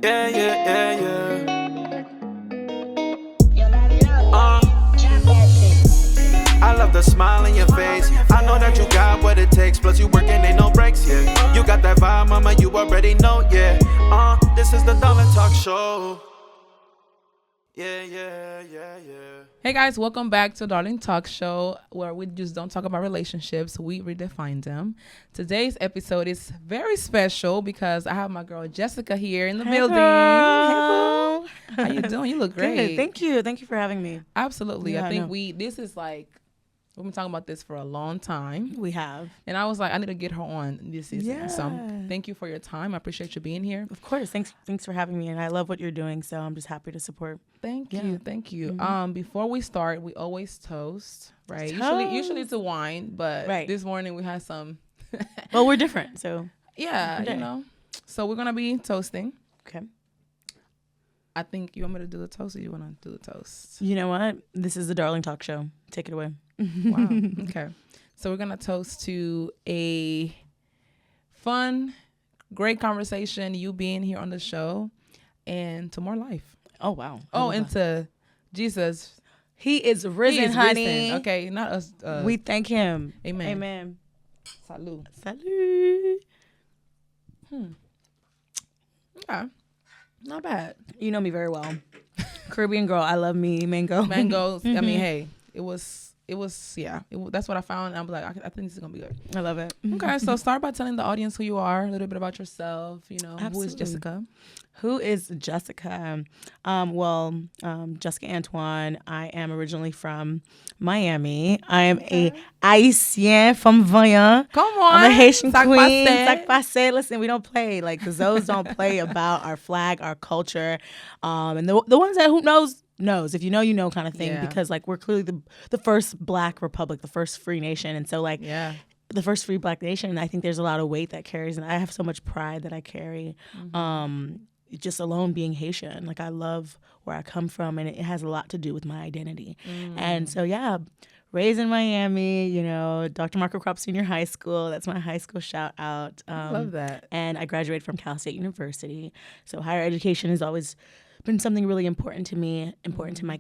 Yeah, yeah, yeah, I love the smile in your face. I know that you got what it takes. Plus you working, ain't no breaks, yeah. You got that vibe, mama, you already know, yeah. This is the Darling Talk Show. Yeah. Hey guys, welcome back to Darling Talk Show, where we just don't talk about relationships, we redefine them. Today's episode is very special because I have my girl Jessica here in the building. Girl. Hey, how you doing? You look great. Good. Thank you for having me. Absolutely. Yeah, I think this is like, we've been talking about this for a long time. We have. And I was like, I need to get her on this season. Yeah. So thank you for your time. I appreciate you being here. Of course. Thanks for having me. And I love what you're doing. So I'm just happy to support. Thank you. Mm-hmm. Before we start, we always toast, right? Toast. Usually it's a wine, but Right. this morning we had some. Well, we're different. So Yeah, Okay. you know. So we're going to be toasting. okay. I think you want me to do the toast or you want to do the toast? You know what? This is the Darling Talk Show. Take it away. Wow. Okay. So we're going to toast to a fun, great conversation, you being here on the show, and to more life. Oh, wow. And to Jesus. He is risen, He is honey. risen. Okay, not us. We thank him. Amen. Amen. Salud. Salud. Okay. Not bad. You know me very well. Caribbean girl. I love me. Mango. Mangoes. I mean, hey, that's what I found. I was like, I think this is going to be good. I love it. Okay, so start by telling the audience who you are, a little bit about yourself, who is Absolutely. Jessica? Who is Jessica? Jessica Antoine. I am originally from Miami. I am a Haitian from Voyant. Come on. I'm a Haitian Sac queen. passe. Sac passe. Listen, we don't play. Like, the Zoes don't play about our flag, our culture. And the ones that who knows. If you know kind of thing. Yeah. Because, like, we're clearly the first Black republic, the first free nation. And so, like, Yeah. the first free Black nation, and I think there's a lot of weight that carries, and I have so much pride that I carry. Just alone being Haitian. Like, I love where I come from, and it has a lot to do with my identity. And so, yeah, raised in Miami, Dr. Marco Krop Senior High School. That's my high school shout out. Love that. And I graduated from Cal State University. So higher education has always been something really important to me, important to my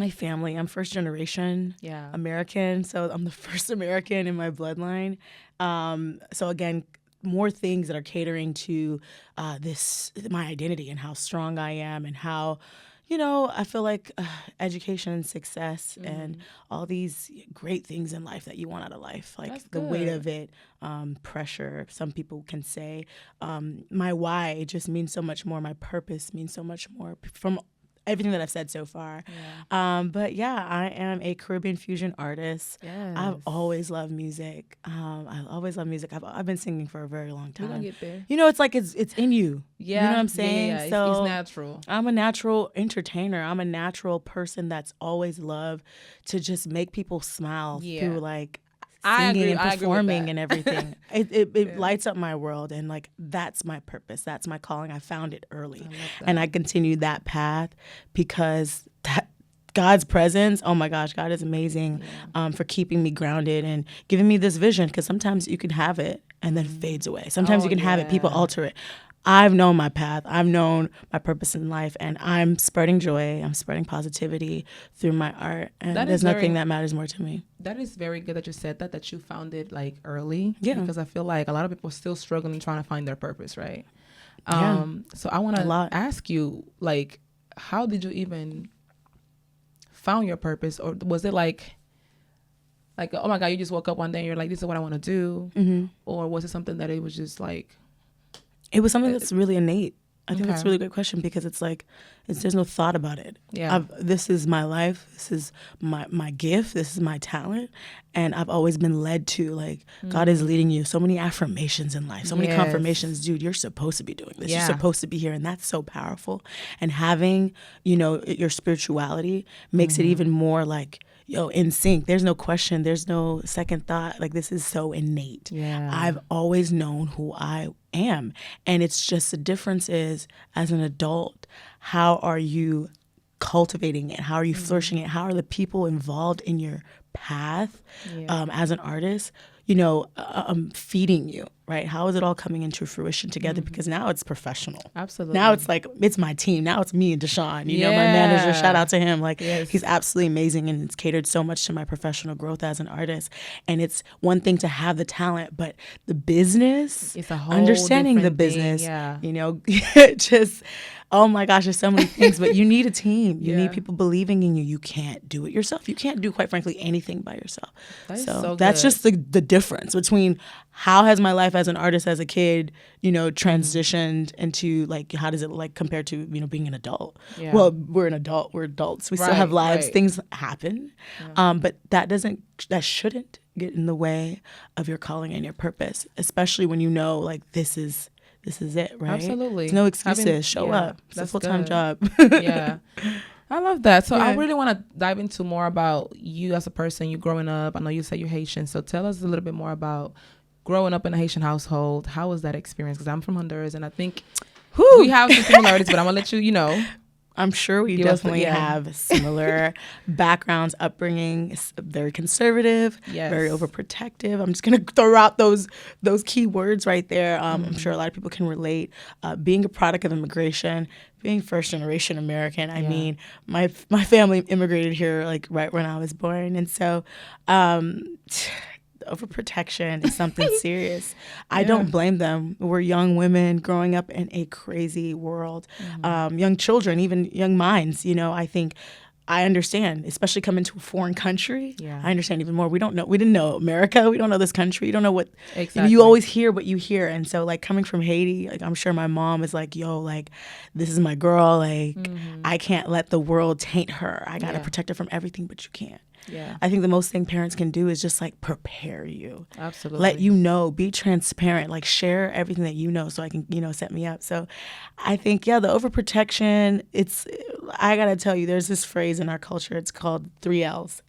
family. I'm first generation American, so I'm the first American in my bloodline. So again, more things that are catering to my identity and how strong I am and how, I feel like education and success and all these great things in life that you want out of life, like That's the weight good. of it, pressure, some people can say. My why just means so much more. My purpose means so much more from everything that I've said so far. But yeah, I am a Caribbean fusion artist. Yes. I've always loved music. I always love music. I've been singing for a very long We're time. going to get there. It's like it's in you. Yeah. You know what I'm saying? Yeah. So It's natural. I'm a natural entertainer. I'm a natural person that's always loved to just make people smile through like I singing agree. and I agree with performing that. and everything. It lights up my world, and like that's my purpose. That's my calling. I found it early, and I continued that path because that God's presence. Oh my gosh, God is amazing for keeping me grounded and giving me this vision. Because sometimes you can have it and then it fades away. Sometimes you can have it, people alter it. I've known my path. I've known my purpose in life, and I'm spreading joy. I'm spreading positivity through my art, and there's nothing that matters more to me. That is very good that you said that you found it like early. Yeah. Because I feel like a lot of people are still struggling trying to find their purpose, right? Yeah. So I want to ask you, like, how did you even found your purpose? Or was it like, oh my God, you just woke up one day and you're like, this is what I want to do? Or was it something that it was just like... It was something that's really innate. I think that's a really good question because it's like, there's no thought about it. Yeah. This is my life. This is my gift. This is my talent. And I've always been led to, like, God is leading you. So many affirmations in life, so many confirmations. Dude, you're supposed to be doing this. Yeah. You're supposed to be here. And that's so powerful. And having, your spirituality makes it even more like, in sync. There's no question. There's no second thought. Like, this is so innate. Yeah. I've always known who I am. And it's just the difference is, as an adult, how are you cultivating it? How are you flourishing it? How are the people involved in your path as an artist? feeding you, right? How is it all coming into fruition together? Because now it's professional. Absolutely. Now it's like, it's my team. Now it's me and Deshaun, my manager, shout out to him. Like, he's absolutely amazing, and it's catered so much to my professional growth as an artist. And it's one thing to have the talent, but the business, it's a whole understanding the business, just, oh my gosh, there's so many things, but you need a team. You need people believing in you. You can't do it yourself. You can't do, quite frankly, anything by yourself. So that's just the difference between how has my life as an artist as a kid, transitioned into, like, how does it, like, compare to, being an adult? Yeah. Well, we're adults. We still have lives. Right. Things happen. Yeah. But that shouldn't get in the way of your calling and your purpose, especially when like, this is it, right? Absolutely. There's no excuses. Show up. It's a full-time job. Yeah. I love that. So I really want to dive into more about you as a person, you growing up. I know you said you're Haitian. So tell us a little bit more about growing up in a Haitian household. How was that experience? Because I'm from Honduras, and I think we have some similarities, but I'm going to let you, I'm sure we definitely have similar backgrounds, upbringing, very conservative, very overprotective. I'm just going to throw out those key words right there. I'm sure a lot of people can relate. Being a product of immigration, being first generation American. I mean, my family immigrated here like right when I was born. And so overprotection is something serious. I don't blame them. We're young women growing up in a crazy world, young children, even young minds. I think I understand, especially coming to a foreign country. Yeah. I understand even more. We didn't know America. We don't know this country. You don't know what, you always hear what you hear. And so, like, coming from Haiti, like, I'm sure my mom is like, yo, like, this is my girl. Like, I can't let the world taint her. I got to protect her from everything, but you can't. Yeah. I think the most thing parents can do is just, like, prepare you. Absolutely. Let you know, be transparent, like, share everything that you know so I can, set me up. So I think, the overprotection, I got to tell you, there's this phrase in our culture, it's called 3 L's.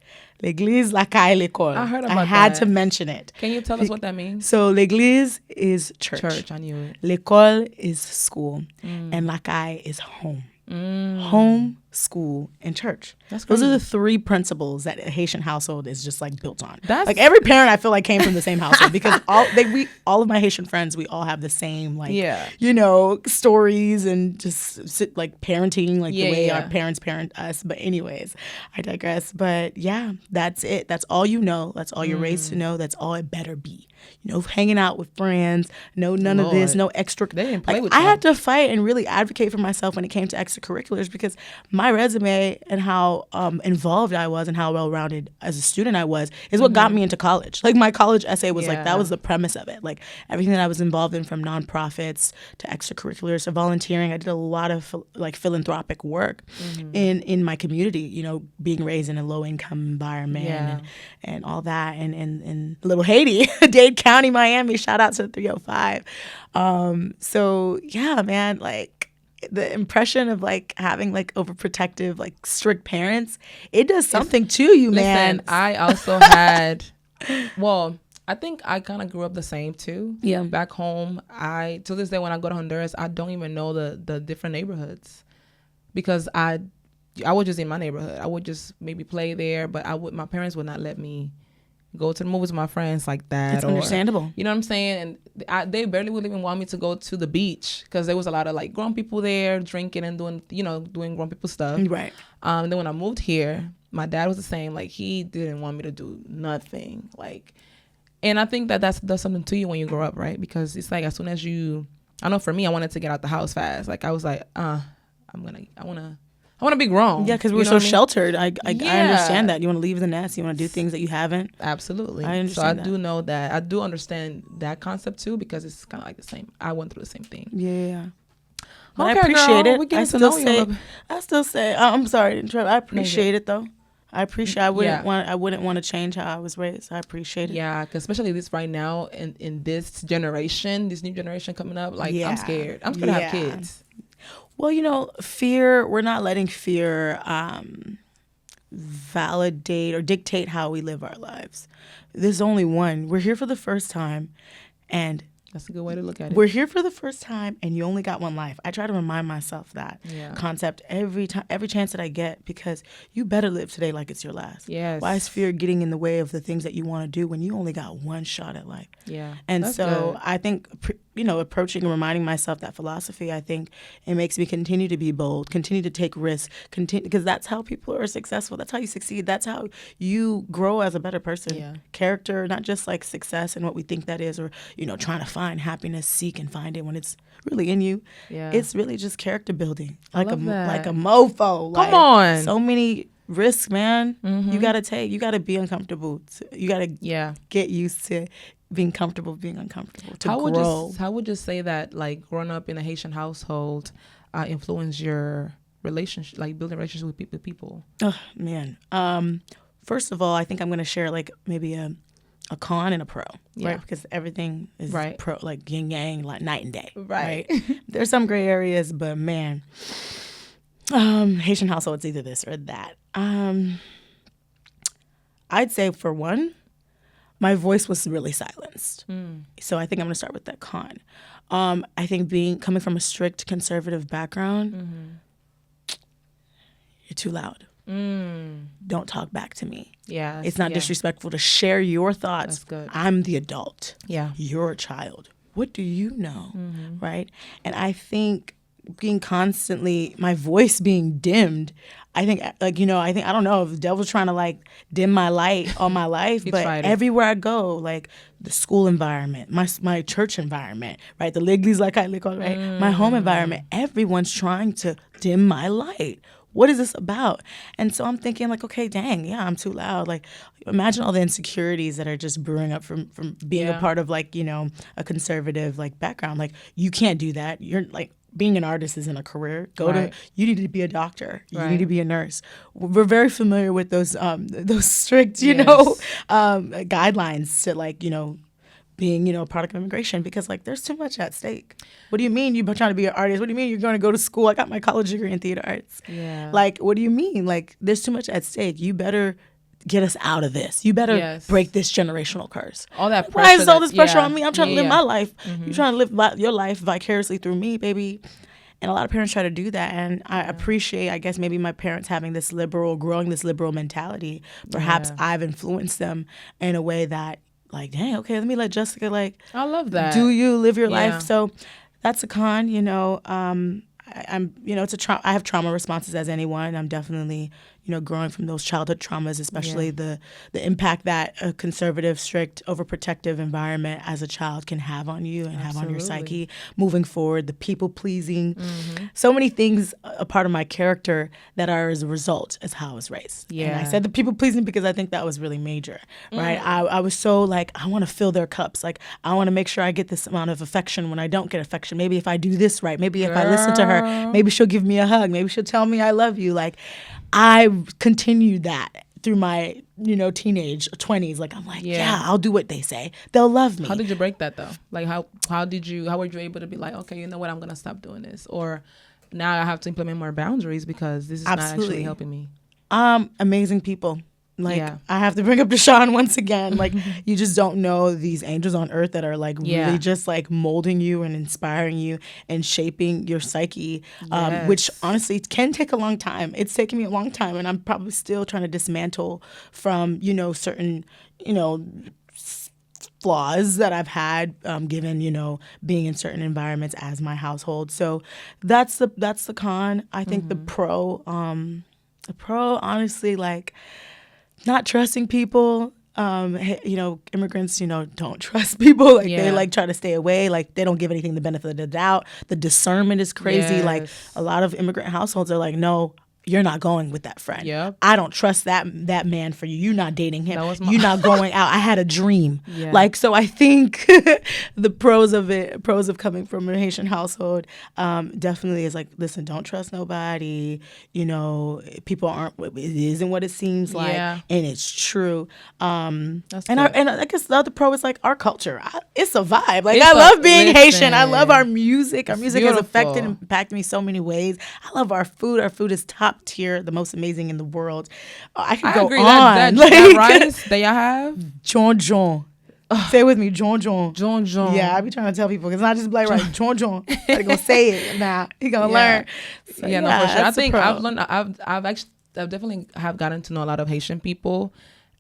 L'église, la caille, l'école. I heard about that. I had to mention it. Can you tell us what that means? So l'église is church. Church, I knew it. L'école is school. And la caille is home. Home, school, and church. Those are the 3 principles that a Haitian household is just, like, built on. Like, every parent I feel like came from the same household because all of my Haitian friends, we all have the same, like, stories and just like parenting, like the way our parents parent us. But anyways, I digress. But that's it. That's all you know. That's all you're raised to know. That's all it better be. Hanging out with friends, none of this, no extra. They didn't play with I had to fight and really advocate for myself when it came to extracurriculars because my resume and how involved I was and how well-rounded as a student I was is what got me into college. Like, my college essay was like, that was the premise of it. Like, everything that I was involved in, from nonprofits to extracurriculars to volunteering. I did a lot of like philanthropic work in my community, being raised in a low-income environment and all that. And little Haiti, Dade County, Miami, shout out to 305. So yeah, man, like, the impression of, like, having, like, overprotective, like, strict parents, it does something to you, man. Listen, I also had, I think I kind of grew up the same too. Yeah. Back home, to this day when I go to Honduras, I don't even know the different neighborhoods because I was just in my neighborhood. I would just maybe play there, but my parents would not let me go to the movies with my friends like that. It's understandable. You know what I'm saying? And they barely would even want me to go to the beach because there was a lot of, like, grown people there drinking and doing grown people stuff. Right. Then when I moved here, my dad was the same. Like, he didn't want me to do nothing. Like, and I think that does something to you when you grow up, right? Because it's like, as soon as I know for me, I wanted to get out the house fast. Like, I was like, I want to be grown. Yeah, because we're so sheltered. I understand that. You want to leave the nest. You want to do things that you haven't. Absolutely. I understand that. So I do know that. I do understand that concept too because it's kind of like the same. I went through the same thing. Yeah. Okay, I appreciate girl, it. I still say, I'm sorry to interrupt. I appreciate it though. I wouldn't want to change how I was raised. I appreciate it. Yeah, because especially this right now in this generation, this new generation coming up, like, I'm scared. I'm scared to have kids. Well, fear, we're not letting fear validate or dictate how we live our lives. There's only one. We're here for the first time, and That's a good way to look at it. We're here for the first time, and you only got one life. I try to remind myself that concept every time, every chance that I get, because you better live today like it's your last. Yes. Why is fear getting in the way of the things that you want to do when you only got one shot at life? Yeah. And That's so good. I think, approaching and reminding myself that philosophy, I think it makes me continue to be bold, continue to take risks, because that's how people are successful. That's how you succeed. That's how you grow as a better person. Yeah. Character, not just like success and what we think that is, or, trying to find happiness, seek and find it when it's really in you. Yeah. It's really just character building. I love that. Like a mofo. Come on. So many risks, man. You got to take. You got to be uncomfortable. You got to get used to being comfortable, being uncomfortable, to grow. How would you say that, like, growing up in a Haitian household influenced your relationship, like building relationships with people? Oh, man. First of all, I think I'm going to share like maybe a con and a pro, right? Because everything is pro, like yin yang, like night and day, right? There's some gray areas, but man, Haitian household, it's either this or that. I'd say for one, my voice was really silenced. So I think I'm going to start with that con. I think coming from a strict conservative background, you're too loud. Don't talk back to me. Yeah, it's not disrespectful to share your thoughts. That's good. I'm the adult. Yeah, you're a child. What do you know? Right? And I think my voice being dimmed, I think I don't know if the devil's trying to like dim my light all my life, but everywhere I go, like the school environment, my church environment, right? The Liglies, like I lick on, right? My home environment, everyone's trying to dim my light. What is this about? And so I'm thinking like, okay, dang, yeah, I'm too loud. Like, imagine all the insecurities that are just brewing up from being a part of like, a conservative like background. Like, you can't do that. You're like, being an artist isn't a career. You need to be a doctor. You need to be a nurse. We're very familiar with those strict, guidelines to like, being, a product of immigration, because like there's too much at stake. What do you mean you're trying to be an artist? What do you mean you're going to go to school? I got my college degree in theater arts. Yeah. Like, what do you mean? Like, there's too much at stake. You better get us out of this. You better break this generational curse. All that pressure. Why is all this pressure on me? I'm trying to live my life. You're trying to live your life vicariously through me, baby. And a lot of parents try to do that. And I appreciate, I guess, maybe my parents having growing this liberal mentality. Perhaps I've influenced them in a way that, like, dang, okay, let me let Jessica, like, I love that. Do you live your life? So that's a con, I'm, it's a I have trauma responses as anyone. I'm definitely, growing from those childhood traumas, especially the impact that a conservative, strict, overprotective environment as a child can have on you and have on your psyche moving forward, the people pleasing, so many things a part of my character that are as a result as how I was raised. Yeah. And I said the people pleasing because I think that was really major, right? I was so like, I want to fill their cups. Like, I want to make sure I get this amount of affection when I don't get affection. Maybe if I do this right, maybe if I listen to her, maybe she'll give me a hug. Maybe she'll tell me I love you. Like, I continued that through my, teenage 20s. Like, I'm like, I'll do what they say. They'll love me. How did you break that though? Like, how were you able to be like, okay, you know what, I'm going to stop doing this? Or now I have to implement more boundaries because this is not actually helping me. Amazing people. Like, I have to bring up Deshaun once again. Like, you just don't know these angels on earth that are like really just like molding you and inspiring you and shaping your psyche, which honestly can take a long time. It's taken me a long time, and I'm probably still trying to dismantle from, certain, flaws that I've had given, being in certain environments as my household. So that's the con. I think the pro, honestly, like, not trusting people, immigrants, don't trust people. Like, they like try to stay away. Like, they don't give anything the benefit of the doubt. The discernment is crazy. Yes. Like, a lot of immigrant households are like, no, you're not going with that friend. Yep. I don't trust that man for you. You're not dating him. You're not going out. I had a dream. Yeah. Like, so I think the pros of coming from a Haitian household definitely is like, listen, don't trust nobody. People it isn't what it seems like, and it's true. And I guess the other pro is like our culture. It's a vibe. Like, I love being Haitian. I love our music. Our music has impacted me so many ways. I love our food. Our food is top tier, the most amazing in the world. I could go agree. on. That rice that y'all have, John. Say it with me, John John. John John. Yeah, I be trying to tell people because not just be like right, John John. Gotta go say it now. He gonna learn. So, yeah, no, for sure. I that's a think pro. I've learned. I've definitely have gotten to know a lot of Haitian people,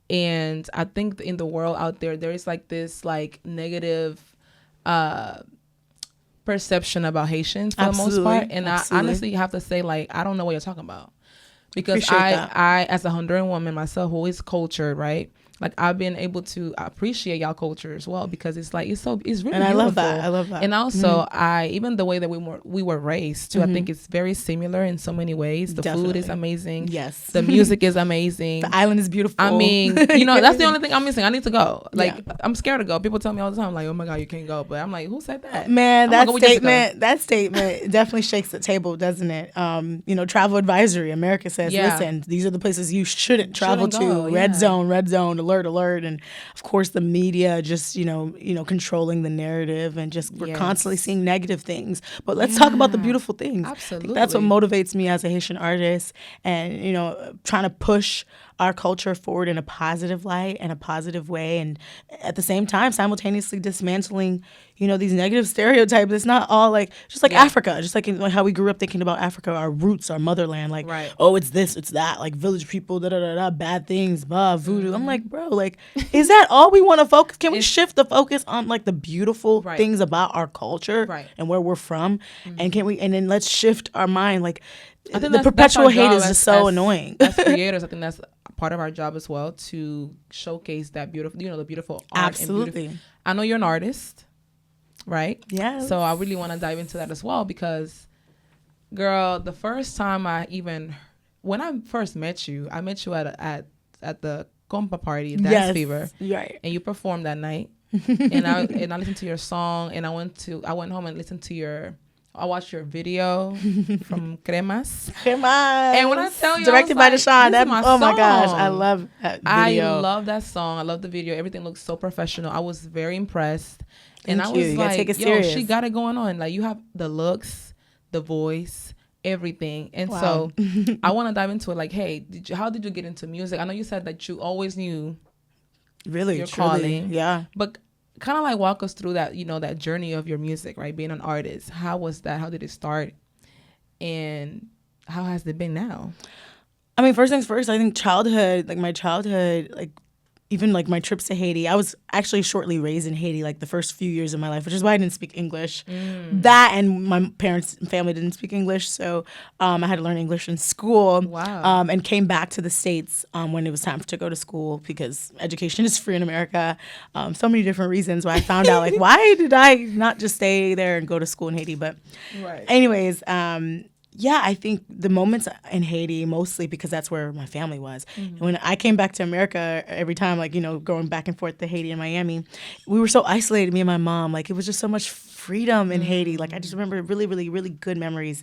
and I think in the world out there, there is like this like negative perception about Haitians for the most part, and I honestly have to say like I don't know what you're talking about, because I as a Honduran woman myself who is cultured, right? Like I've been able to appreciate y'all culture as well, because it's like it's really and I beautiful. love that. I love that. And also even the way that we were raised too, I think it's very similar in so many ways. The food is amazing. Yes. The music is amazing. The island is beautiful. I mean, that's the only thing I'm missing. I need to go. Like I'm scared to go. People tell me all the time like, oh my God, you can't go. But I'm like, who said that? Man, that statement definitely shakes the table, doesn't it? Travel advisory. America says, listen, these are the places you shouldn't travel to. Red zone, alert, and of course the media just controlling the narrative, and just we're constantly seeing negative things. But let's talk about the beautiful things. Absolutely, that's what motivates me as a Haitian artist, and trying to push our culture forward in a positive light and a positive way, and at the same time simultaneously dismantling these negative stereotypes. It's not all like just like Africa, just like how we grew up thinking about Africa, our roots, our motherland, like oh, it's this, it's that, like village people, bad things, voodoo. I'm like, bro, like is that all we want to focus? Can we shift the focus on like the beautiful things about our culture and where we're from, and then let's shift our mind. Like I think the perpetual hate is just so annoying. As creators, I think that's part of our job as well, to showcase that beautiful, the beautiful art. Absolutely. I know you're an artist, right? Yeah. So I really want to dive into that as well, because, girl, the first time when I first met you, I met you at the compa party, Dance Fever, right? And you performed that night, and I listened to your song, and I went home and listened to I watched your video from Cremas. And when I tell you, directed by Deshaun, oh my gosh, I love that video. I love that song. I love the video. Everything looks so professional. I was very impressed. And I was like, take it serious. She got it going on. Like, you have the looks, the voice, everything. And so I want to dive into it. Like, hey, how did you get into music? I know you said that you always knew your calling. Yeah. But kind of like walk us through that, that journey of your music, right? Being an artist. How was that? How did it start? And how has it been now? I mean, first things first, I think my childhood, like even like my trips to Haiti, I was actually shortly raised in Haiti, like the first few years of my life, which is why I didn't speak English. That and my parents and family didn't speak English, so I had to learn English in school. Wow. And came back to the States when it was time to go to school, because education is free in America. So many different reasons why I found out, like, why did I not just stay there and go to school in Haiti? But anyways, I think the moments in Haiti, mostly because that's where my family was. When I came back to America, every time, like, going back and forth to Haiti and Miami, we were so isolated, me and my mom. Like, it was just so much freedom in Haiti. Like, I just remember really, really, really good memories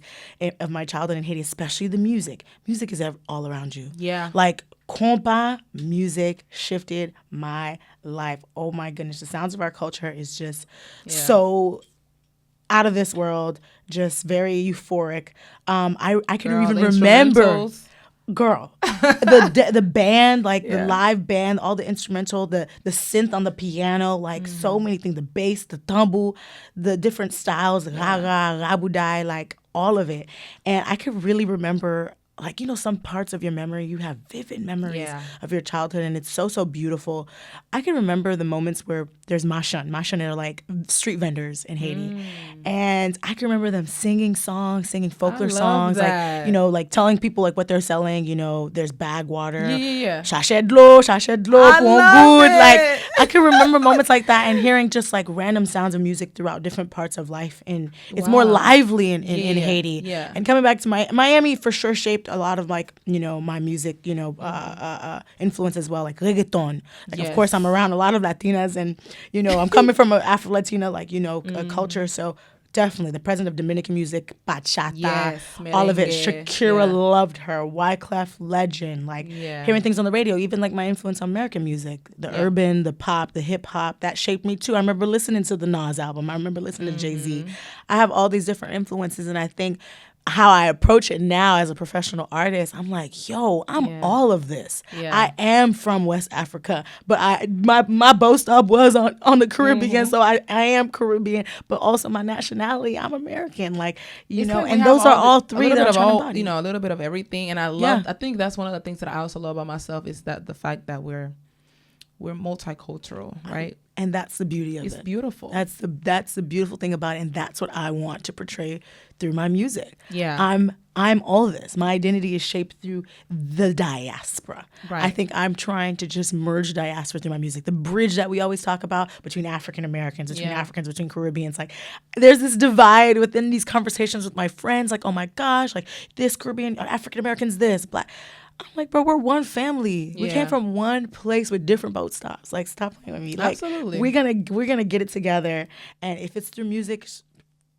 of my childhood in Haiti, especially the music. Music is all around you. Yeah. Like, compa music shifted my life. Oh, my goodness. The sounds of our culture is just so out of this world, just very euphoric. I can even remember, the band, like the live band, all the instrumental, the synth on the piano, like so many things, the bass, the tumble, the different styles, raga, rabudai, like all of it. And I could really remember, like, some parts of your memory, you have vivid memories of your childhood, and it's so, so beautiful. I can remember the moments where there's Mashan. Mashan are like street vendors in Haiti. And I can remember them singing folklore songs, that. like, like telling people like what they're selling, there's bag water. Yeah. Sachet d'eau, good. Like, I can remember moments like that, and hearing just like random sounds of music throughout different parts of life. And it's more lively in Haiti. Yeah. And coming back to Miami for sure shaped a lot of like, my music, influence as well, like reggaeton. Like, of course, I'm around a lot of Latinas, and, I'm coming from an Afro-Latina, like, culture. So definitely the president of Dominican music, bachata, all of it. Shakira loved her. Wyclef, legend. Like, hearing things on the radio, even like my influence on American music, the urban, the pop, the hip hop, that shaped me too. I remember listening to the Nas album. I remember listening to Jay-Z. I have all these different influences, and I think how I approach it now as a professional artist, I'm like, yo, I'm all of this. Yeah. I am from West Africa, but my bow stop was on the Caribbean, so I am Caribbean, but also my nationality, I'm American. Like, you It's know, like and we those have are all three that I'm trying to all, embody. you know, a little bit of everything. And I think that's one of the things that I also love about myself is that the fact that we're multicultural, right? And that's the beauty of it. It's beautiful. That's the beautiful thing about it, and that's what I want to portray through my music. Yeah. I'm all this. My identity is shaped through the diaspora. Right. I think I'm trying to just merge diaspora through my music. The bridge that we always talk about between African Americans, between Africans, between Caribbeans. Like, there's this divide within these conversations with my friends. Like, oh my gosh, like this Caribbean, African Americans, this, Black. I'm like, bro, we're one family. We came from one place with different boat stops. Like, stop playing with me. Like, Absolutely. we're gonna get it together. And if it's through music,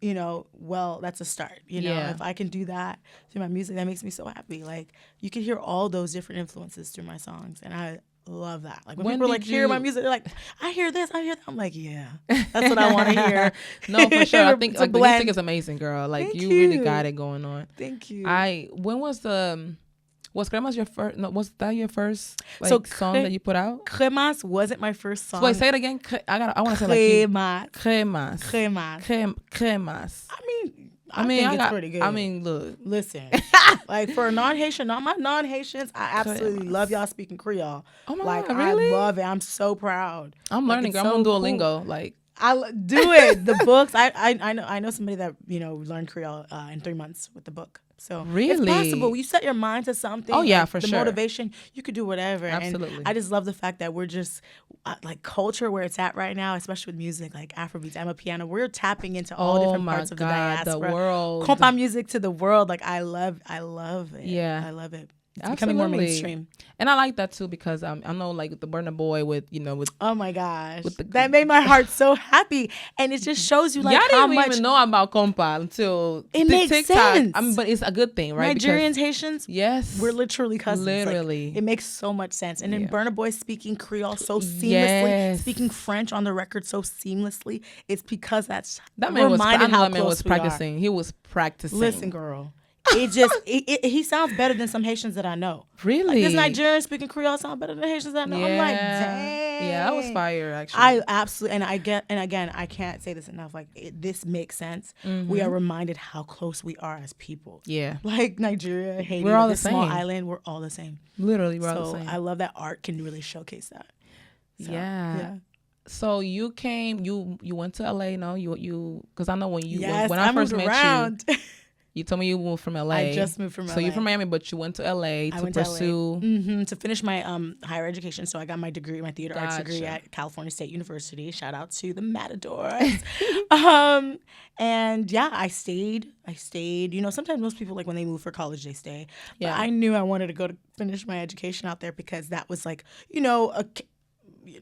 you know, well, that's a start. You know, if I can do that through my music, that makes me so happy. Like, you can hear all those different influences through my songs, and I love that. Like, when people are like, hear my music, they're like, I hear this, I hear that. I'm like, yeah, that's what I want to hear. No, for sure. I think like the blend. music is amazing, girl. Like, Thank you you. really got it going on. Thank you. When was Cremas your first? No, was that your first song that you put out? Cremas wasn't my first song. Wait, say it again. I want to say like you. Cremas. Cremas. I think it's pretty good. I mean, look. Listen, like for a non-Haitian, not my non-Haitians, I absolutely love y'all speaking Creole. Oh my God, really? I love it. I'm so proud. I'm learning. It's I'm on so Duolingo. cool. Like, I do it. The books. I know somebody that learned Creole in 3 months with the book. So really, it's possible. You set your mind to something. Oh yeah, like, for the sure. motivation, you could do whatever. Absolutely. And I just love the fact that we're just like culture where it's at right now, especially with music like Afrobeats, Amapiano. We're tapping into all different parts of the diaspora. The world. Compa music to the world. Like I love it. Yeah, I love it. It's Absolutely. becoming more mainstream. And I like that too because I know like the Burna Boy with oh my gosh, that made my heart so happy, and it just shows you like y'all how didn't much even know about compa until it makes TikTok. sense. I mean, but it's a good thing, right? Nigerians, Haitians, yes, we're literally cousins. Literally, like, it makes so much sense. And then Burna Boy speaking Creole so seamlessly, speaking French on the record so seamlessly. It's because that man was practicing. He was practicing. Listen, girl. It just he sounds better than some Haitians that I know. Really? Like, this Nigerian speaking Creole sound better than Haitians that I know. I'm like, dang. Yeah, that was fire actually. I absolutely, and again, I can't say this enough. Like, this makes sense. Mm-hmm. We are reminded how close we are as people. Yeah. Like Nigeria, Haiti, we're all the small same. island, we're all the same. Literally, we're all the So same. I love that art can really showcase that. So, yeah. So you went to LA, no? You because I know when I first met you. You told me you moved from LA. I just moved from LA. So you're from Miami, but you went to LA to pursue to finish my higher education. So I got my degree, my theater arts degree at California State University. Shout out to the Matadors. And yeah, I stayed. You know, sometimes most people, like, when they move for college, they stay. But I knew I wanted to go to finish my education out there because that was like, you know,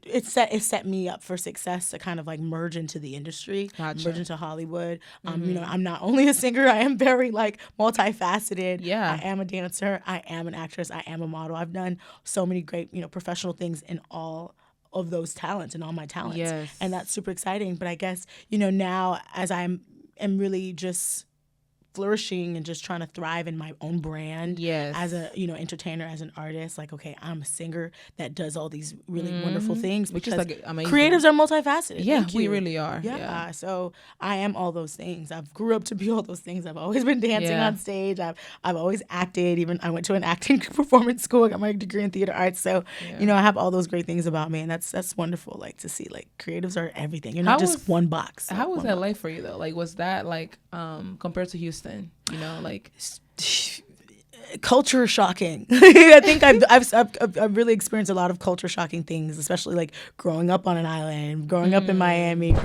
it set me up for success to kind of like merge into the industry, merge into Hollywood. You know, I'm not only a singer, I am very like multifaceted. Yeah. I am a dancer, I am an actress, I am a model. I've done so many great, you know, professional things in all of those talents and all my talents. Yes. And that's super exciting. But I guess, you know, now as am really just flourishing and just trying to thrive in my own brand as a, you know, entertainer, as an artist, like, okay, I'm a singer that does all these really wonderful things, which is like amazing. Creatives are multifaceted. Yeah, we really are. Yeah. So I am all those things. I've grew up to be all those things. I've always been dancing on stage. I've always acted. Even I went to an acting performance school. I got my degree in theater arts. So you know, I have all those great things about me, and that's wonderful. Like, to see like creatives are everything. You're not just one box. How was LA for you though? Like, was that like compared to Houston? You know, like culture shocking. I think I've really experienced a lot of culture shocking things, especially like growing up on an island, growing up in Miami,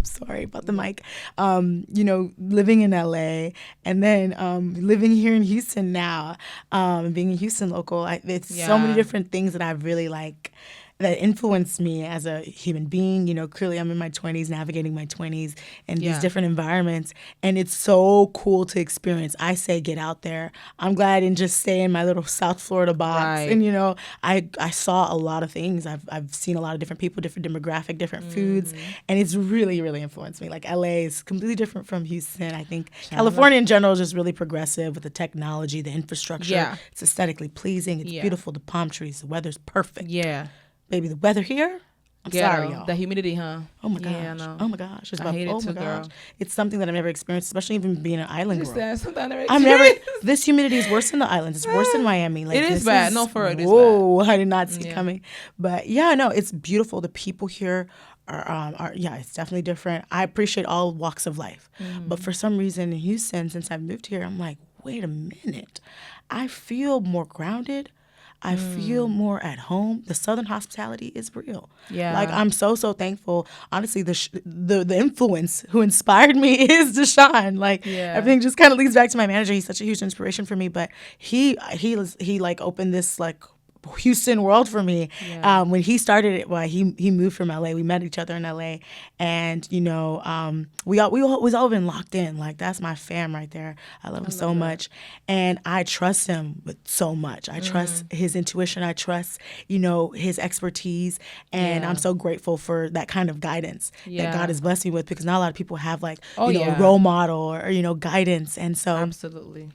sorry about the mic. You know, living in LA, and then living here in Houston now, being a Houston local. It's so many different things that I've really like that influenced me as a human being. You know, clearly I'm in my 20s, navigating my 20s in these different environments. And it's so cool to experience. I say get out there. I'm glad I didn't just stay in my little South Florida box. Right. And, you know, I saw a lot of things. I've seen a lot of different people, different demographic, different foods. And it's really, really influenced me. Like LA is completely different from Houston. I think California in general is just really progressive with the technology, the infrastructure. Yeah. It's aesthetically pleasing. It's beautiful. The palm trees, the weather's perfect. Yeah. Baby, the weather here, I'm sorry, y'all. The humidity, huh? Oh my gosh. Yeah, no. Oh my gosh. I hate it too, girl. It's something that I've never experienced, especially even being an island girl. I've never. This humidity is worse than the islands. It's worse than Miami. Like, it is bad. No, for it is whoa, I did not see it coming. But yeah, no, it's beautiful. The people here are it's definitely different. I appreciate all walks of life. But for some reason in Houston, since I've moved here, I'm like, wait a minute. I feel more grounded. I feel more at home. The Southern hospitality is real. Yeah. Like, I'm so thankful. Honestly, the influence who inspired me is Deshaun. Like, everything just kind of leads back to my manager. He's such a huge inspiration for me. But he like opened this like Houston world for me. When he started it, he moved from LA. We met each other in LA, and you know, we all been locked in. Like, that's my fam right there. I love him so much, and I trust him with so much. I trust his intuition. I trust, you know, his expertise, and I'm so grateful for that kind of guidance that God has blessed me with, because not a lot of people have like a role model or you know, guidance, and so absolutely.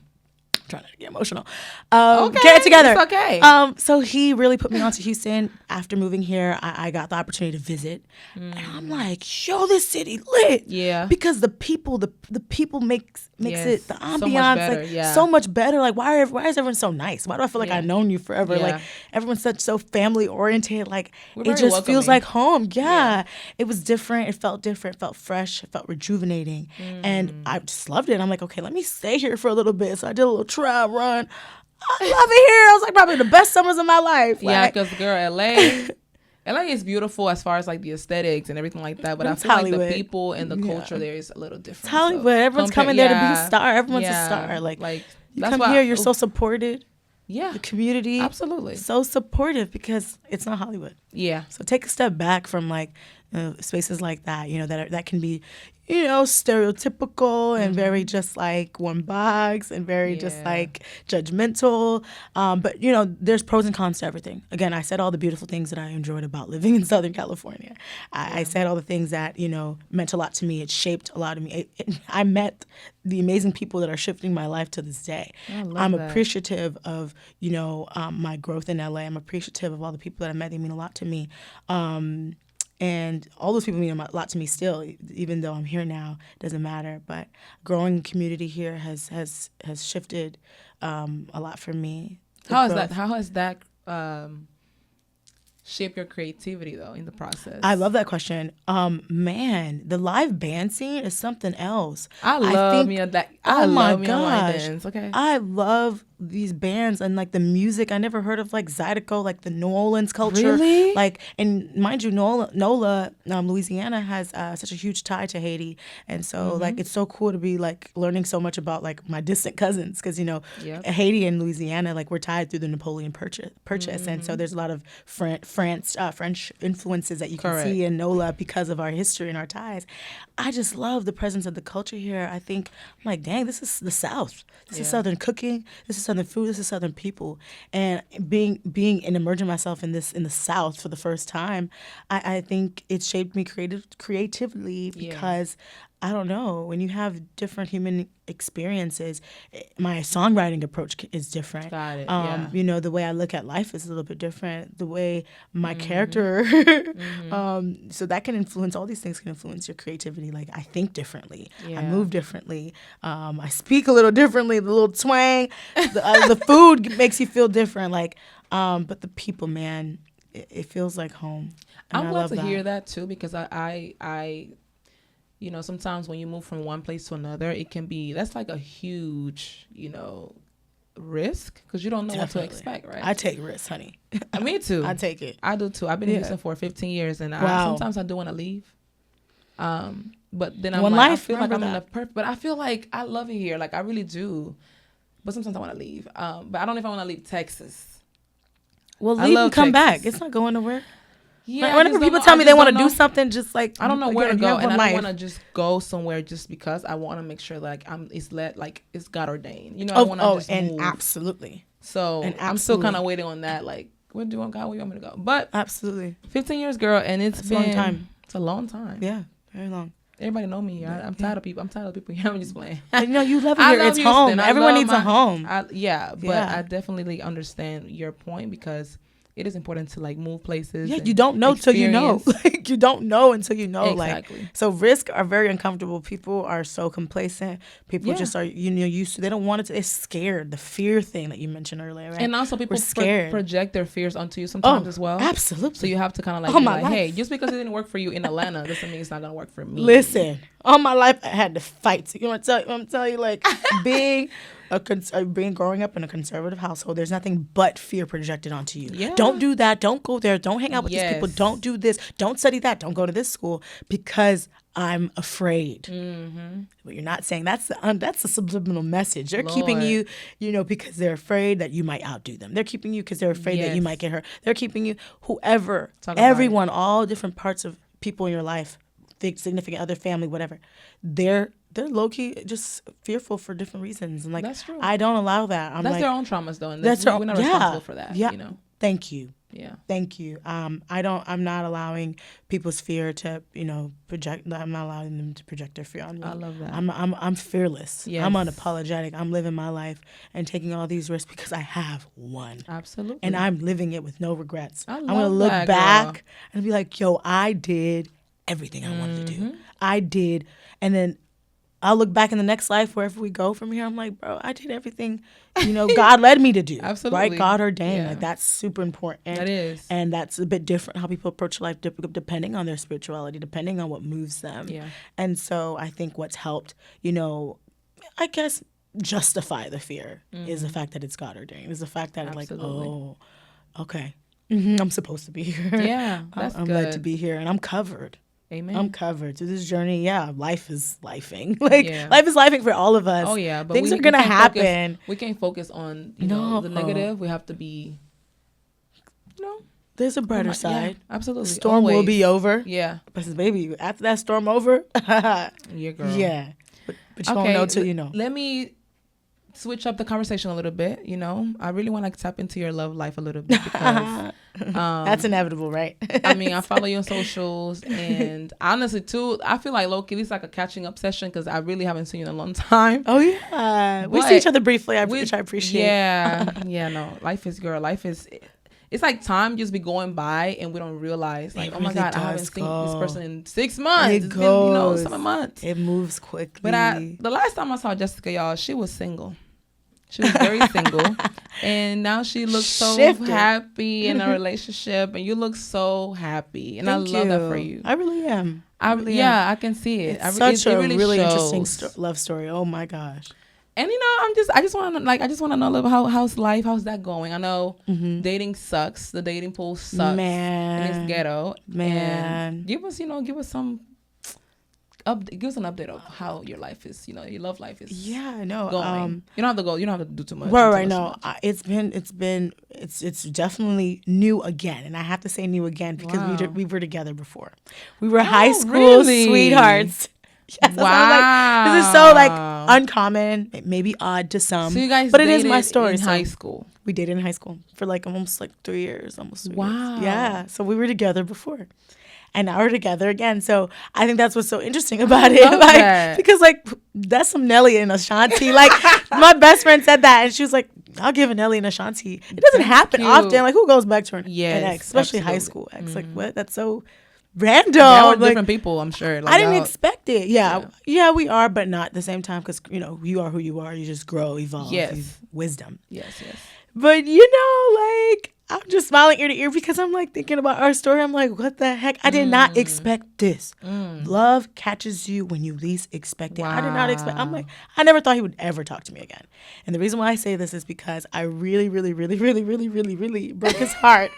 Trying not to get emotional. Okay, get it together. It's okay. So he really put me onto Houston. After moving here, I got the opportunity to visit, and I'm like, yo, this city lit. Yeah. Because the people makes it, the ambiance so so much better. Like, why is everyone so nice? Why do I feel like I've known you forever? Yeah. Like, everyone's so family oriented. Like, We're it very just welcoming. feels like home. Yeah. It was different. It felt different. It felt fresh. It felt rejuvenating, and I just loved it. I'm like, okay, let me stay here for a little bit. So I did a little trial run. I love it here. It was like probably the best summers of my life. Yeah, Like, because girl, LA is beautiful as far as like the aesthetics and everything like that. But I feel Hollywood. like the people and the culture there is a little different. It's Hollywood. Everyone's coming there to be a star. Everyone's a star. Like you come here, you're so supported. Yeah. The community. Absolutely. So supportive because it's not Hollywood. Yeah. So take a step back from like spaces like that, you know, that can be, you know, stereotypical and very just like one box and very just like judgmental. But, you know, there's pros and cons to everything. Again, I said all the beautiful things that I enjoyed about living in Southern California. I said all the things that, you know, meant a lot to me. It shaped a lot of me. I met the amazing people that are shifting my life to this day. I'm appreciative of, you know, my growth in LA. I'm appreciative of all the people that I met. They mean a lot to me. And all those people mean a lot to me still, even though I'm here now. It doesn't matter. But growing community here has shifted a lot for me. How has that shaped your creativity though in the process? I love that question. Man, the live band scene is something else. I love me on live bands. Okay. I love these bands and like the music. I never heard of like Zydeco, like the New Orleans culture. Really? Like, and mind you, NOLA, Louisiana has such a huge tie to Haiti, and so like it's so cool to be like learning so much about like my distant cousins, because you know Haiti and Louisiana, like we're tied through the Napoleon Purchase, and so there's a lot of French influences that you can see in NOLA because of our history and our ties. I just love the presence of the culture here. I think I'm like, dang, this is the South. This is Southern cooking. This is Southern food. This is Southern people. And being and immersing myself in the South for the first time, I think it shaped me creatively because I don't know, when you have different human experiences, my songwriting approach is different. Got it. You know, the way I look at life is a little bit different. The way my character, so that can influence, all these things can influence your creativity. Like, I think differently. I move differently. I speak a little differently, the little twang. The food makes you feel different. Like, but the people, man, it feels like home. And I'm glad to hear that too, because I you know, sometimes when you move from one place to another, it can be, that's like a huge, you know, risk, because you don't know what to expect, right? I take risks, honey. Me too. I take it. I do too. I've been in Houston for 15 years, and sometimes I do want to leave. But then I feel like I'm in the perfect, but I feel like I love it here. Like, I really do. But sometimes I want to leave. But I don't know if I want to leave Texas. Well, leave and come back. It's not going nowhere. Yeah, Whenever people tell me they want to do something, just like I don't know where to go, and I life. don't want to just go somewhere just because. I want to make sure like it's God ordained. You know, I want to just move. Absolutely. So I'm still kind of waiting on that. Like, where do you want God? Where you want me to go? But absolutely, 15 years, girl, and it's been a long time. It's a long time. Yeah, very long. Everybody know me. I'm tired of people. I'm tired of people. I'm just playing. You love it here. It's home. Everyone needs a home. But I definitely understand your point because it is important to like move places. Yeah, you don't know till you know. Like you don't know until you know. Exactly. Like so, risks are very uncomfortable. People are so complacent. People just are used to. They don't want it to. They're scared. The fear thing that you mentioned earlier, right? And also, people project their fears onto you sometimes as well. Absolutely. So you have to kind of like, be like hey, just because it didn't work for you in Atlanta doesn't mean it's not gonna work for me. Listen, all my life I had to fight. I'm telling you, like being. Growing up in a conservative household, there's nothing but fear projected onto you. Yeah. Don't do that. Don't go there. Don't hang out with these people. Don't do this. Don't study that. Don't go to this school because I'm afraid. Mm-hmm. But you're not saying that's the subliminal message. They're keeping you, because they're afraid that you might outdo them. They're keeping you because they're afraid that you might get hurt. They're keeping you, whoever, everyone, all different parts of people in your life, significant other, family, whatever. They're low-key just fearful for different reasons. And like, that's true. I don't allow that. That's their own traumas though. And we're not responsible for that. Yeah. Thank you. Yeah. Thank you. I'm not allowing people's fear to, project. I'm not allowing them to project their fear on me. I love that. I'm fearless. Yes. I'm unapologetic. I'm living my life and taking all these risks because I have one. Absolutely. And I'm living it with no regrets. I'm going to look back and be like, yo, I did everything I wanted to do. I did. And then I'll look back in the next life, wherever we go from here. I'm like, bro, I did everything, God led me to do. Absolutely. Right? God ordained. Yeah. Like, that's super important. That is. And that's a bit different how people approach life depending on their spirituality, depending on what moves them. Yeah. And so I think what's helped, I guess, justify the fear is the fact that it's God ordained. Is the fact that okay, I'm supposed to be here. Yeah, that's I'm good. led to be here, and I'm covered. Amen. I'm covered through this journey. Yeah, life is lifing. Life is lifing for all of us. Oh yeah, but things are gonna happen. We can't focus on the negative. We have to be, There's a brighter side. Yeah, absolutely. The storm will be over. Yeah. But baby, after that storm over, yeah, girl. Yeah. But you don't know till you know. Let me switch up the conversation a little bit. I really want to tap into your love life a little bit because that's inevitable, right? I mean, I follow you on socials, and honestly too, I feel like low-key it's like a catching up session because I really haven't seen you in a long time. Oh yeah, we see each other briefly, which I appreciate. Yeah, no, life is. It's like time just be going by and we don't realize like, oh my God, I haven't seen this person in 6 months. It's been, 7 months. It moves quickly. But the last time I saw Jessica, y'all, she was single. She was very single. And now she looks so happy in a relationship, and you look so happy. And I love that for you. I really am. I can see it. It's such a really interesting love story. Oh my gosh. And I just want to know a little how's life, how's that going? I know dating sucks, the dating pool sucks, man, and it's ghetto. Man, and give us an update of how your life is. Your love life is. Yeah, I know. Going. You don't have to do too much. Right. No, it's definitely new again, and I have to say new again because we were together before. We were high school sweethearts. Yes, wow. This is so uncommon, maybe odd to some. So you guys but it is my story. In high school. We dated in high school for almost 3 years, almost 3 years. Wow. Yeah. So we were together before. And now we're together again. So I think that's what's so interesting about it. Because that's some Nelly and Ashanti. My best friend said that, and she was like, I'll give a Nelly and Ashanti. It doesn't happen often. Who goes back to an ex, especially absolutely. High school ex? What? That's so random. Yeah, we're different people, I'm sure. I didn't expect it. Yeah, we are, but not at the same time because, you are who you are. You just grow, evolve. Yes. Wisdom. Yes. But, I'm just smiling ear to ear because I'm thinking about our story. I'm like, what the heck? I did not expect this. Love catches you when you least expect it. Wow. I did not expect. I'm like, I never thought he would ever talk to me again. And the reason why I say this is because I really, really, really, really, really, really, really broke his heart.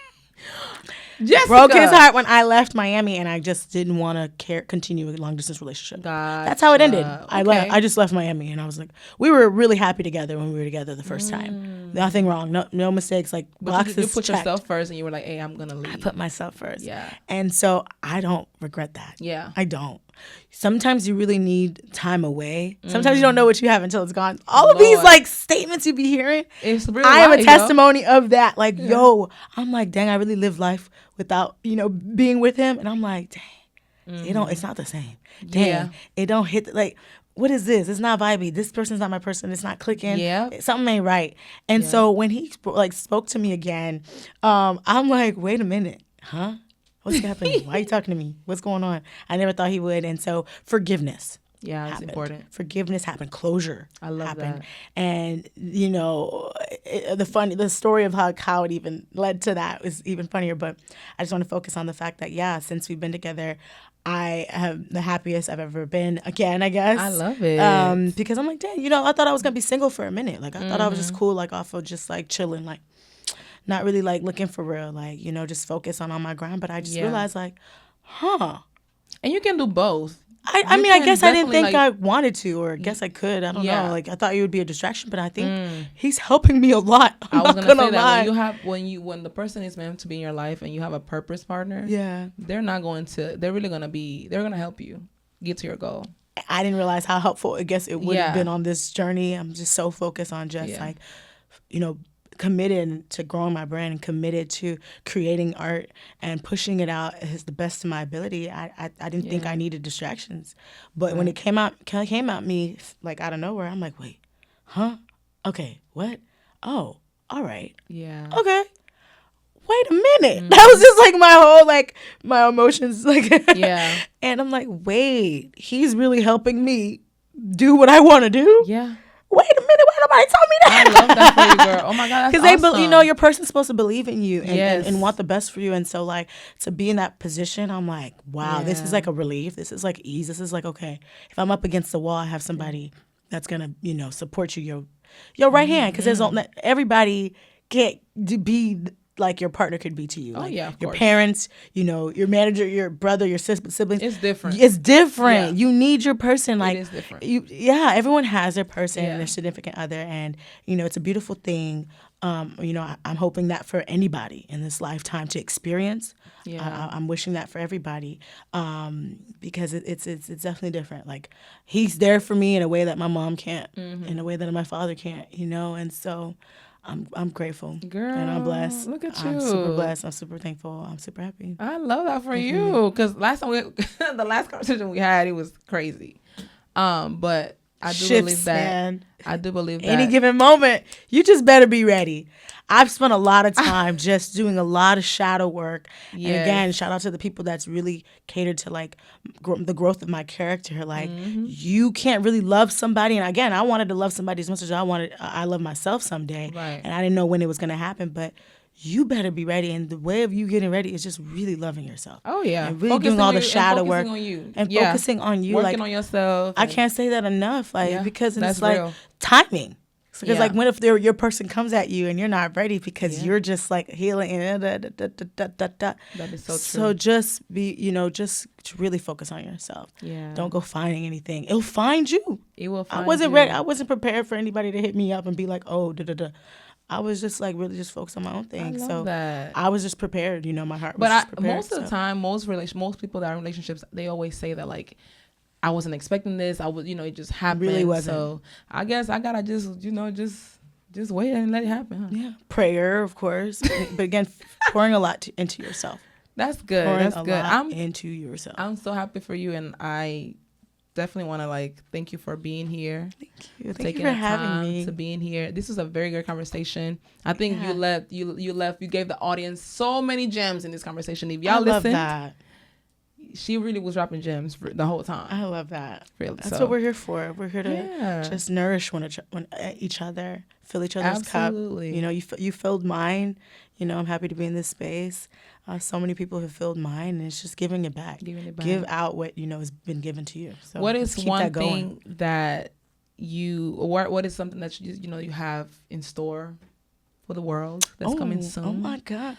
Jessica. Broke his heart when I left Miami, and I just didn't want to continue a long distance relationship. Gotcha. That's how it ended. I just left Miami, and I was like, we were really happy together when we were together the first time. Nothing wrong. No mistakes. Like But boxes you put checked. yourself first, and you were like, "Hey, I'm gonna leave." I put myself first. Yeah. And so I don't regret that. Yeah. I don't. Sometimes you really need time away. Sometimes you don't know what you have until it's gone. All of these like statements you be hearing, It's real I am a life, testimony of that. Like, yo, I'm like, dang, I really live life without, being with him. And I'm like, dang, it's not the same. Dang, it don't hit, like, what is this? It's not vibey. This person's not my person. It's not clicking. Yeah. Something ain't right. And so when he spoke to me again, I'm like, wait a minute, huh? What's happening? Why are you talking to me? What's going on? I never thought he would. And so forgiveness. Yeah, it's happened. important. Forgiveness happened. Closure. I love happened. that. And the story of how it even led to that is even funnier. But I just want to focus on the fact that since we've been together, I am the happiest I've ever been. Again, I guess. I love it. Because I'm like, dang, I thought I was gonna be single for a minute. Like I thought I was just cool, like off of just like chilling, like not really like looking for real, like just focus on my grind. But I just realized like, and you can do both. I mean, I guess I didn't think I wanted to, or I guess I could. I don't know. Like I thought it would be a distraction, but I think he's helping me a lot. I was gonna say that when the person is meant to be in your life and you have a purpose partner, they're gonna help you get to your goal. I didn't realize how helpful I guess it would have been on this journey. I'm just so focused on just like, committed to growing my brand and committed to creating art and pushing it out as the best of my ability. I didn't think I needed distractions, but when it came out me like out of nowhere, I'm like, wait, huh? Okay, what? Oh, all right. Yeah. Okay. Wait a minute. That was just like my whole my emotions and I'm like, wait, he's really helping me do what I want to do. Yeah. Wait a minute, why nobody told me that? I love that for you, girl. Oh my God, that's awesome. Because your person's supposed to believe in you and want the best for you. And so like to be in that position, I'm like, wow, this is like a relief. This is like ease. This is like, okay, if I'm up against the wall, I have somebody that's gonna, support you, your right hand. Because everybody can't be like your partner could be to you. Like of your course. Parents, your manager, your brother, your siblings. It's different. It's different. Yeah. You need your person. Like it is different. Everyone has their person and their significant other, and it's a beautiful thing. I'm hoping that for anybody in this lifetime to experience. Yeah. I'm wishing that for everybody, because it's definitely different. Like he's there for me in a way that my mom can't, in a way that my father can't. And so. I'm grateful. Girl, and I'm blessed. Look at you. I'm super blessed. I'm super thankful. I'm super happy. I love that for you. Because the last conversation we had, it was crazy. But I do believe that. Man. I do believe that. Any given moment, you just better be ready. I've spent a lot of time just doing a lot of shadow work. Yes. And again, shout out to the people that's really catered to like the growth of my character. Like you can't really love somebody. And again, I wanted to love somebody as much as I love myself someday. Right. And I didn't know when it was going to happen, but you better be ready. And the way of you getting ready is just really loving yourself. Oh, yeah. And really doing all the shadow work. On you. And focusing on you. Working on yourself. I can't say that enough. Like, because it's like real. Timing. Because like what if your person comes at you and you're not ready because you're just like healing and That is so true. So just be, just really focus on yourself. Yeah. Don't go finding anything. It'll find you. It will find I wasn't you. ready. I wasn't prepared for anybody to hit me up and be like, oh, I was just like really just focused on my own thing. I love that. I was just prepared. My heart was just prepared. Most of the time, most people that are in relationships, they always say that like, I wasn't expecting this. I was, it just happened. Really wasn't. So I guess I gotta just wait and let it happen. Huh? Yeah, prayer, of course, but again, pouring a lot into yourself. That's good. That's good. Into yourself. I'm so happy for you, and I definitely want to thank you for being here. Thank you. Thank you for having me to being here. This was a very good conversation. I think you gave the audience so many gems in this conversation. If y'all listened, that. She really was dropping gems for the whole time. I love that. Really, that's what we're here for. We're here to just nourish each other, fill each other's Absolutely. cup. You filled mine. I'm happy to be in this space. So many people have filled mine, and it's just giving it back. Give out what has been given to you. So what is one thing that what is something that you have in store for the world that's coming soon. Oh my gosh.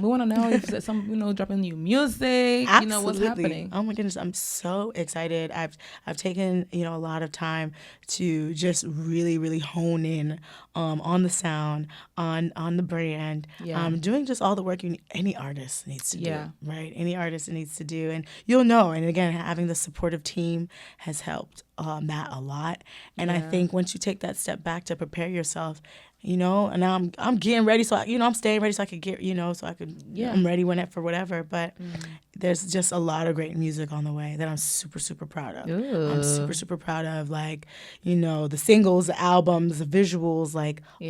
We want to know if there's some, dropping new music. Absolutely. What's happening. Oh my goodness, I'm so excited. I've taken a lot of time to just really, really hone in on the sound, on the brand, doing just all the work any artist needs to do, right? Any artist needs to do, and you'll know. And again, having the supportive team has helped that a lot. And I think once you take that step back to prepare yourself, and now I'm getting ready, so I'm staying ready so I could get, so I could, I'm ready for whatever. But there's just a lot of great music on the way that I'm super, super proud of. Ooh. I'm super, super proud of, the singles, the albums, the visuals,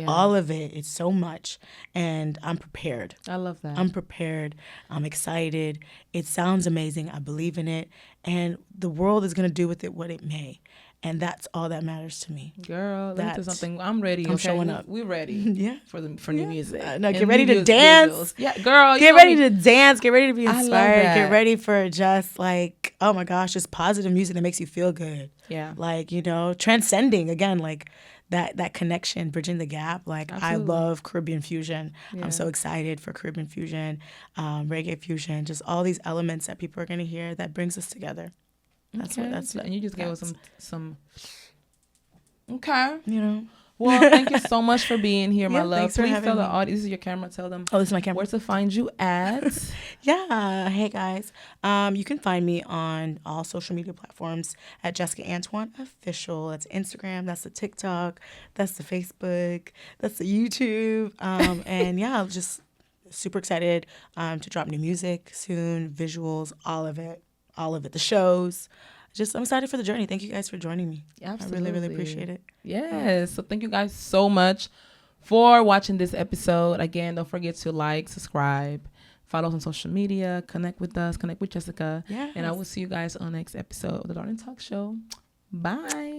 all of it. It's so much, and I'm prepared. I love that. I'm prepared. I'm excited. It sounds amazing. I believe in it, and the world is going to do with it what it may. And that's all that matters to me. Girl, let me tell you something. I'm ready. I'm showing up. We're ready. For new music. No, get ready to dance. Visuals. Yeah, girl. Get ready to dance. Get ready to be inspired. I love that. Get ready for just oh my gosh, just positive music that makes you feel good. Yeah. Transcending again, that connection, bridging the gap. Absolutely. I love Caribbean fusion. Yeah. I'm so excited for Caribbean fusion, reggae fusion, just all these elements that people are going to hear that brings us together. That's and you just gave us some. Okay. Well, thank you so much for being here, my love. Thanks for Please having tell the me. audience, this is your camera. Tell them. Oh, this is my camera. Where to find you at? Yeah. Hey, guys. You can find me on all social media platforms at Jessica Antoine Official. That's Instagram. That's the TikTok. That's the Facebook. That's the YouTube. And I'm just super excited to drop new music soon, visuals, all of it. The shows. I'm excited for the journey. Thank you guys for joining me. Absolutely. I really, really appreciate it. Yes. So thank you guys so much for watching this episode. Again, don't forget to subscribe, follow us on social media, connect with us, connect with Jessica. Yes. And I will see you guys on the next episode of the Darling Talk Show. Bye.